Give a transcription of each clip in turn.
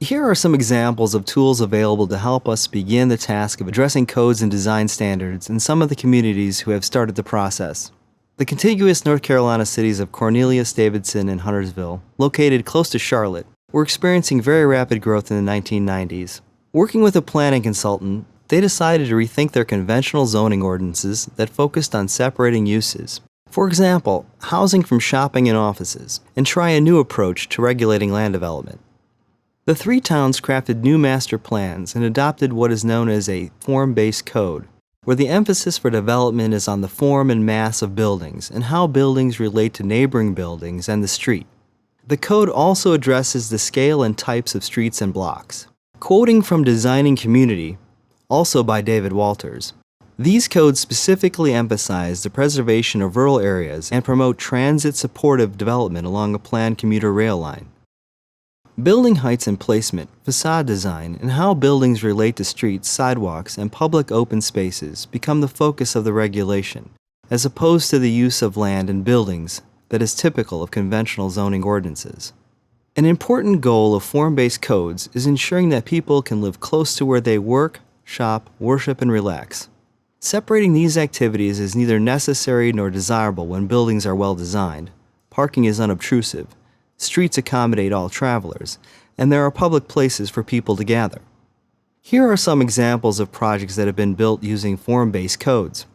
Here are some examples of tools available to help us begin the task of addressing codes and design standards in some of the communities who have started the process. The contiguous North Carolina cities of Cornelius, Davidson, and Huntersville, located close to Charlotte, were experiencing very rapid growth in the 1990s. Working with a planning consultant, they decided to rethink their conventional zoning ordinances that focused on separating uses. For example, housing from shopping and offices, and try a new approach to regulating land development. The three towns crafted new master plans and adopted what is known as a form-based code, where the emphasis for development is on the form and mass of buildings and how buildings relate to neighboring buildings and the street. The code also addresses the scale and types of streets and blocks. Quoting from Designing Community, also by David Walters, these codes specifically emphasize the preservation of rural areas and promote transit-supportive development along a planned commuter rail line. Building heights and placement, facade design, and how buildings relate to streets, sidewalks, and public open spaces become the focus of the regulation, as opposed to the use of land and buildings that is typical of conventional zoning ordinances. An important goal of form-based codes is ensuring that people can live close to where they work, shop, worship, and relax. Separating these activities is neither necessary nor desirable when buildings are well designed, parking is unobtrusive, streets accommodate all travelers, and there are public places for people to gather. Here are some examples of projects that have been built using form-based codes.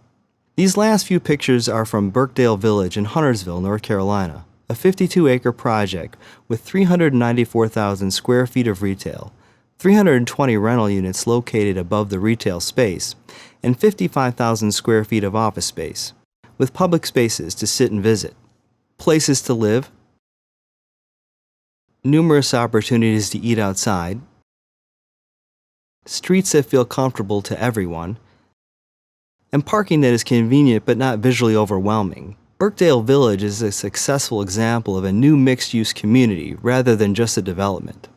These last few pictures are from Birkdale Village in Huntersville, North Carolina, a 52-acre project with 394,000 square feet of retail, 320 rental units located above the retail space, and 55,000 square feet of office space, with public spaces to sit and visit, places to live, numerous opportunities to eat outside, streets that feel comfortable to everyone, and parking that is convenient but not visually overwhelming. Birkdale Village is a successful example of a new mixed-use community rather than just a development.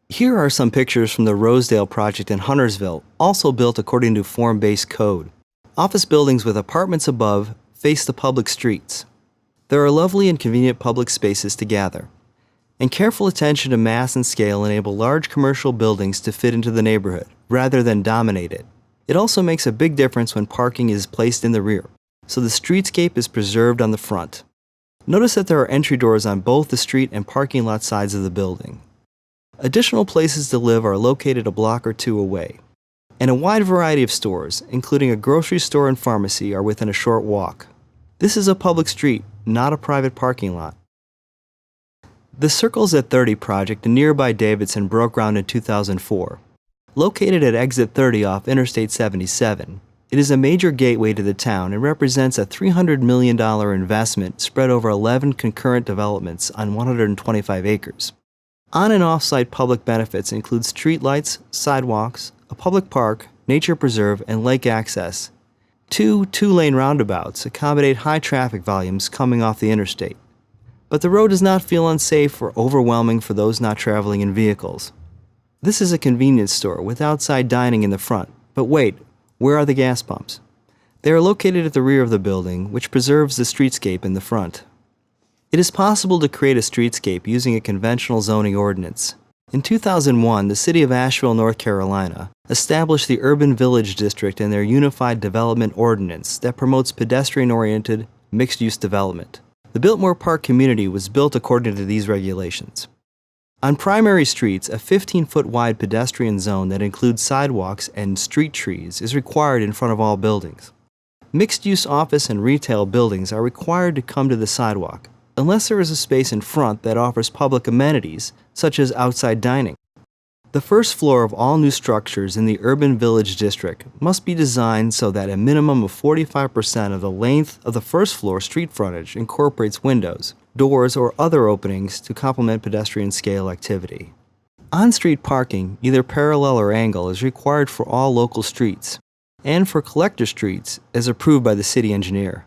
Here are some pictures from the Rosedale project in Huntersville, also built according to form-based code. Office buildings with apartments above face the public streets. There are lovely and convenient public spaces to gather, and careful attention to mass and scale enable large commercial buildings to fit into the neighborhood, rather than dominate it. It also makes a big difference when parking is placed in the rear, so the streetscape is preserved on the front. Notice that there are entry doors on both the street and parking lot sides of the building. Additional places to live are located a block or two away, and a wide variety of stores, including a grocery store and pharmacy, are within a short walk. This is a public street, not a private parking lot. The Circles at 30 project in nearby Davidson broke ground in 2004. Located at Exit 30 off Interstate 77, it is a major gateway to the town and represents a $300 million investment spread over 11 concurrent developments on 125 acres. On- and off-site public benefits include streetlights, sidewalks, a public park, nature preserve, and lake access. Two two-lane roundabouts accommodate high traffic volumes coming off the interstate. But the road does not feel unsafe or overwhelming for those not traveling in vehicles. This is a convenience store with outside dining in the front. But wait, where are the gas pumps? They are located at the rear of the building, which preserves the streetscape in the front. It is possible to create a streetscape using a conventional zoning ordinance. In 2001, the city of Asheville, North Carolina, established the Urban Village District in their Unified Development Ordinance that promotes pedestrian-oriented, mixed-use development. The Biltmore Park community was built according to these regulations. On primary streets, a 15-foot wide pedestrian zone that includes sidewalks and street trees is required in front of all buildings. Mixed-use office and retail buildings are required to come to the sidewalk, unless there is a space in front that offers public amenities, such as outside dining. The first floor of all new structures in the Urban Village District must be designed so that a minimum of 45% of the length of the first floor street frontage incorporates windows, doors, or other openings to complement pedestrian scale activity. On-street parking, either parallel or angle, is required for all local streets, and for collector streets, as approved by the city engineer.